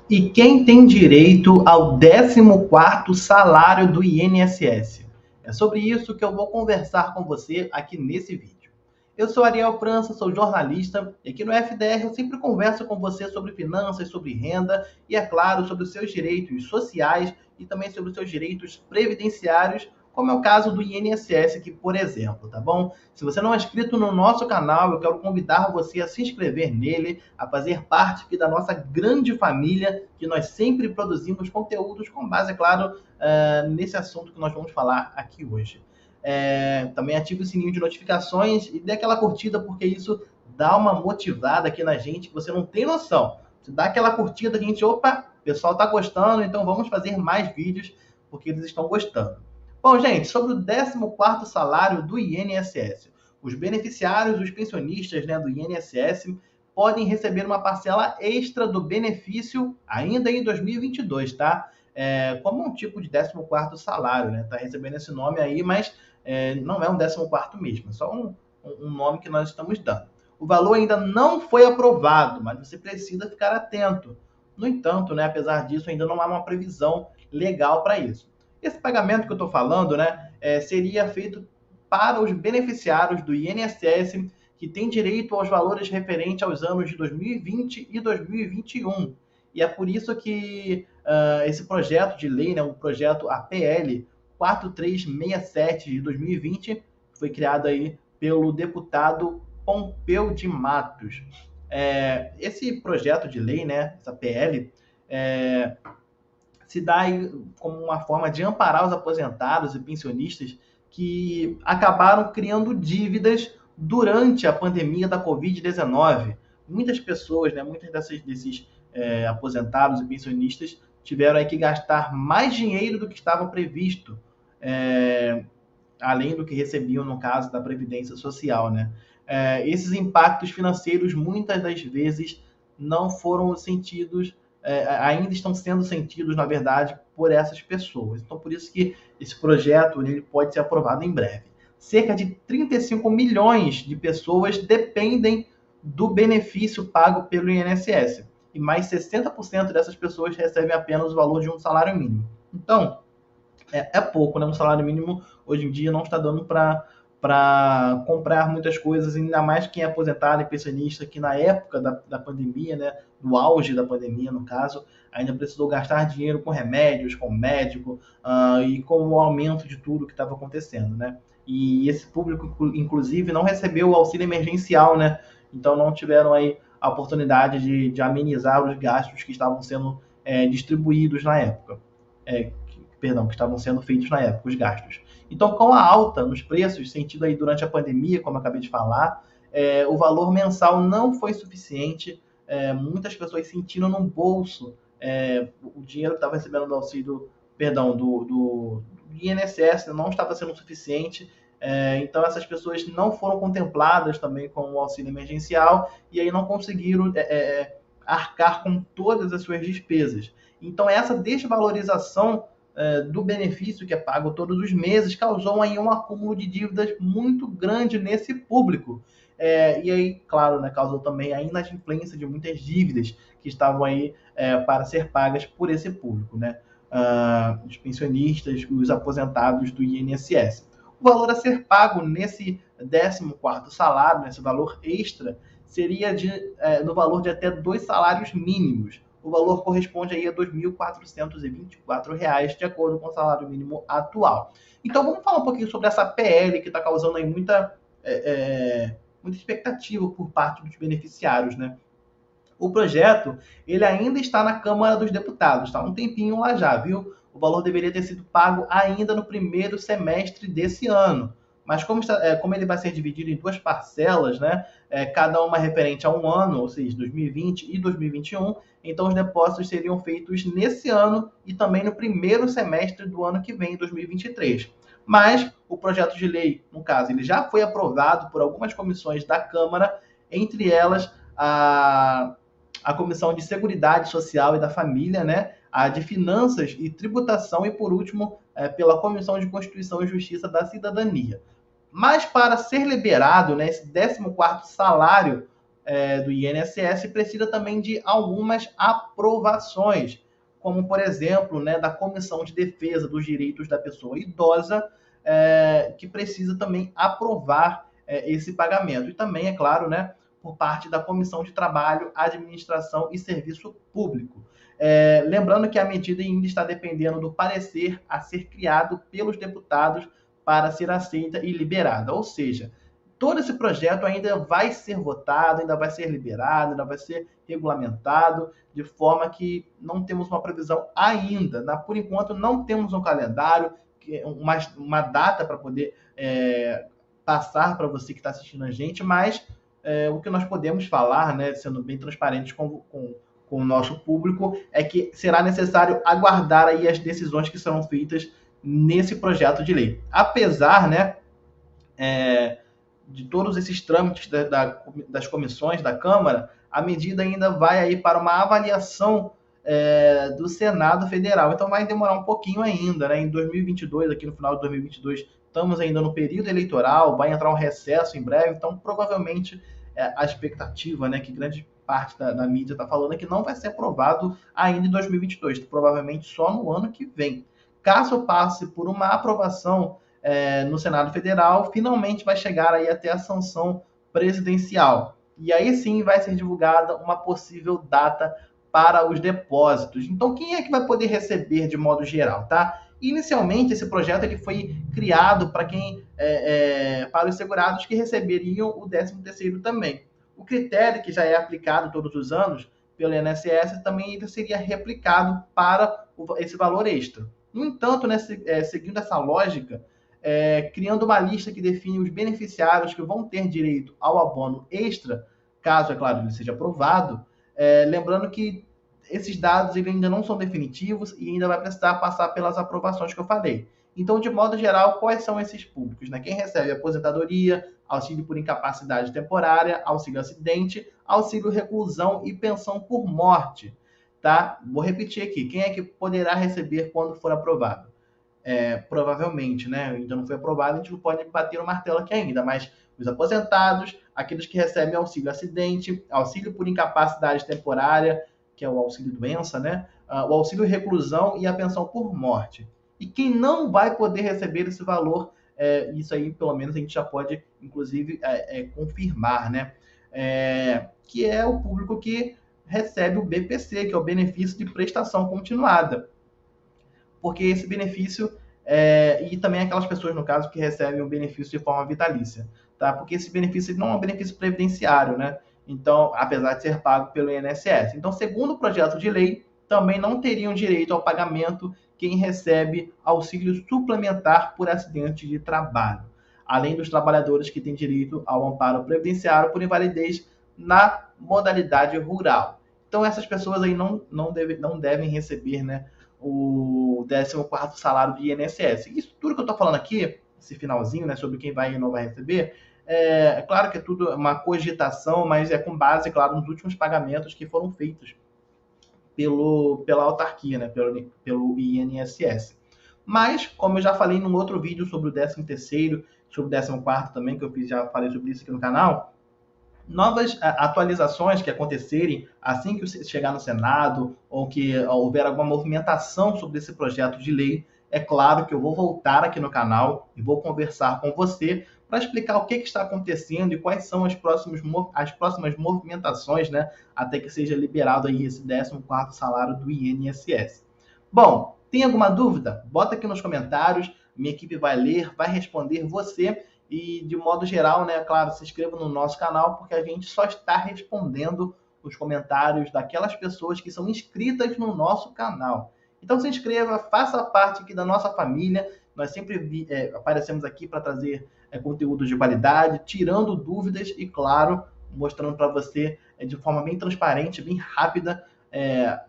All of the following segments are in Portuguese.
E quem tem direito ao 14º salário do INSS? É sobre isso que eu vou conversar com você aqui nesse vídeo. Eu sou Ariel França, sou jornalista e aqui no FDR eu sempre converso com você sobre finanças, sobre renda e, é claro, sobre os seus direitos sociais e também sobre os seus direitos previdenciários, como é o caso do INSS aqui, por exemplo, tá bom? Se você não é inscrito no nosso canal, eu quero convidar você a se inscrever nele, a fazer parte aqui da nossa grande família, que nós sempre produzimos conteúdos com base, é claro, nesse assunto que nós vamos falar aqui hoje. Também ative o sininho de notificações e dê aquela curtida, porque isso dá uma motivada aqui na gente que você não tem noção. Você dá aquela curtida, a gente, opa, o pessoal está gostando, então vamos fazer mais vídeos, porque eles estão gostando. Bom, gente, sobre o 14º salário do INSS. Os beneficiários, os pensionistas, né, do INSS, podem receber uma parcela extra do benefício ainda em 2022, tá? Como um tipo de 14º salário, né? Tá recebendo esse nome aí, mas não é um 14º mesmo, é só um nome que nós estamos dando. O valor ainda não foi aprovado, mas você precisa ficar atento. No entanto, né, apesar disso, ainda não há uma previsão legal para isso. Esse pagamento que eu estou falando, né, seria feito para os beneficiários do INSS que têm direito aos valores referentes aos anos de 2020 e 2021. E é por isso que esse projeto de lei, né, o projeto APL 4367 de 2020, foi criado aí pelo deputado Pompeu de Matos. Esse projeto de lei, né, essa PL, se dá aí como uma forma de amparar os aposentados e pensionistas que acabaram criando dívidas durante a pandemia da Covid-19. Muitas pessoas, né, muitos desses aposentados e pensionistas tiveram aí que gastar mais dinheiro do que estava previsto, além do que recebiam no caso da Previdência Social, né? Esses impactos financeiros muitas das vezes não foram sentidos, ainda estão sendo sentidos, na verdade, por essas pessoas. Então, por isso que esse projeto ele pode ser aprovado em breve. Cerca de 35 milhões de pessoas dependem do benefício pago pelo INSS. E mais 60% dessas pessoas recebem apenas o valor de um salário mínimo. Então, pouco, né? Um salário mínimo hoje em dia não está dando para comprar muitas coisas, ainda mais quem é aposentado e pensionista, que na época da pandemia, né, no auge da pandemia, no caso, ainda precisou gastar dinheiro com remédios, com médico, e com o aumento de tudo que estava acontecendo, né? E esse público, inclusive, não recebeu o auxílio emergencial, né? Então não tiveram aí a oportunidade de amenizar os gastos que estavam sendo distribuídos na época. Perdão, que estavam sendo feitos na época, os gastos. Então, com a alta nos preços, sentido aí durante a pandemia, como eu acabei de falar, o valor mensal não foi suficiente. Muitas pessoas sentiram no bolso o dinheiro que estava recebendo do auxílio, perdão, do INSS não estava sendo suficiente. Então, essas pessoas não foram contempladas também com o auxílio emergencial e aí não conseguiram arcar com todas as suas despesas. Então, essa desvalorização do benefício que é pago todos os meses causou aí um acúmulo de dívidas muito grande nesse público. E aí, claro, né, causou também a inadimplência de muitas dívidas que estavam aí para ser pagas por esse público, né? Os pensionistas, os aposentados do INSS. O valor a ser pago nesse 14º salário, nesse valor extra, seria no valor de até 2 salários mínimos. O valor corresponde aí a R$ 2.424, de acordo com o salário mínimo atual. Então vamos falar um pouquinho sobre essa PL que está causando aí muita expectativa por parte dos beneficiários, né? O projeto ele ainda está na Câmara dos Deputados, está um tempinho lá já, viu? O valor deveria ter sido pago ainda no primeiro semestre desse ano. Mas como ele vai ser dividido em duas parcelas, né? Cada uma referente a um ano, ou seja, 2020 e 2021, então os depósitos seriam feitos nesse ano e também no primeiro semestre do ano que vem, 2023. Mas o projeto de lei, no caso, ele já foi aprovado por algumas comissões da Câmara, entre elas a Comissão de Seguridade Social e da Família, né? A de Finanças e Tributação e, por último, pela Comissão de Constituição e Justiça da Cidadania. Mas para ser liberado, né, esse 14º salário do INSS precisa também de algumas aprovações, como, por exemplo, né, da Comissão de Defesa dos Direitos da Pessoa Idosa, que precisa também aprovar esse pagamento. E também, é claro, né, por parte da Comissão de Trabalho, Administração e Serviço Público. Lembrando que a medida ainda está dependendo do parecer a ser criado pelos deputados para ser aceita e liberada. Ou seja, todo esse projeto ainda vai ser votado, ainda vai ser liberado, ainda vai ser regulamentado, de forma que não temos uma previsão ainda. Por enquanto, não temos um calendário, uma data para poder passar para você que está assistindo a gente, mas o que nós podemos falar, né, sendo bem transparentes com o nosso público, é que será necessário aguardar aí as decisões que serão feitas nesse projeto de lei. Apesar, né, de todos esses trâmites das comissões da Câmara, a medida ainda vai aí para uma avaliação do Senado Federal. Então vai demorar um pouquinho ainda, né? Em 2022, aqui no final de 2022, estamos ainda no período eleitoral, vai entrar um recesso em breve, então provavelmente a expectativa, né, que grande parte da mídia está falando é que não vai ser aprovado ainda em 2022, provavelmente só no ano que vem. Caso passe por uma aprovação no Senado Federal, finalmente vai chegar aí até a sanção presidencial. E aí sim vai ser divulgada uma possível data para os depósitos. Então, quem é que vai poder receber de modo geral, tá? Inicialmente, esse projeto ele foi criado para para os segurados que receberiam o 13º também. O critério que já é aplicado todos os anos pelo INSS também seria replicado para esse valor extra. No entanto, né, seguindo essa lógica, criando uma lista que define os beneficiários que vão ter direito ao abono extra, caso, é claro, ele seja aprovado, lembrando que esses dados ainda não são definitivos e ainda vai precisar passar pelas aprovações que eu falei. Então, de modo geral, quais são esses públicos? Né? Quem recebe aposentadoria, auxílio por incapacidade temporária, auxílio acidente, auxílio reclusão e pensão por morte. Tá? Vou repetir aqui. Quem é que poderá receber quando for aprovado? Provavelmente, né? Ainda não foi aprovado, a gente não pode bater o martelo aqui ainda, mas os aposentados, aqueles que recebem auxílio acidente, auxílio por incapacidade temporária, que é o auxílio doença, né? O auxílio reclusão e a pensão por morte. E quem não vai poder receber esse valor, isso aí pelo menos a gente já pode, inclusive, confirmar, né? Que é o público que recebe o BPC, que é o benefício de prestação continuada. Porque esse benefício, e também aquelas pessoas, no caso, que recebem o benefício de forma vitalícia, tá? Porque esse benefício não é um benefício previdenciário, né? Então, apesar de ser pago pelo INSS. Então, segundo o projeto de lei, também não teriam direito ao pagamento quem recebe auxílio suplementar por acidente de trabalho, além dos trabalhadores que têm direito ao amparo previdenciário por invalidez na modalidade rural. Então, essas pessoas aí não devem receber, né, o 14º salário do INSS. Isso tudo que eu estou falando aqui, esse finalzinho, né, sobre quem vai e não vai receber, claro que é tudo uma cogitação, mas é com base, claro, nos últimos pagamentos que foram feitos pela autarquia, né, pelo INSS. Mas, como eu já falei num outro vídeo sobre o 13º, sobre o 14º também, que eu já falei sobre isso aqui no canal, novas atualizações que acontecerem assim que chegar no Senado ou que houver alguma movimentação sobre esse projeto de lei, é claro que eu vou voltar aqui no canal e vou conversar com você para explicar o que está acontecendo e quais são as próximas movimentações, né, até que seja liberado aí esse 14º salário do INSS. Bom, tem alguma dúvida? Bota aqui nos comentários, minha equipe vai ler, vai responder você. E, de modo geral, né, claro, se inscreva no nosso canal, porque a gente só está respondendo os comentários daquelas pessoas que são inscritas no nosso canal. Então se inscreva, faça parte aqui da nossa família. Nós sempre aparecemos aqui para trazer conteúdo de qualidade, tirando dúvidas e, claro, mostrando para você de forma bem transparente, bem rápida,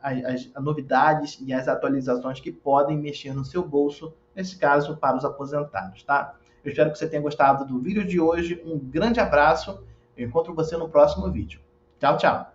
as novidades e as atualizações que podem mexer no seu bolso, nesse caso, para os aposentados, tá? Eu espero que você tenha gostado do vídeo de hoje. Um grande abraço. Eu encontro você no próximo vídeo. Tchau, tchau.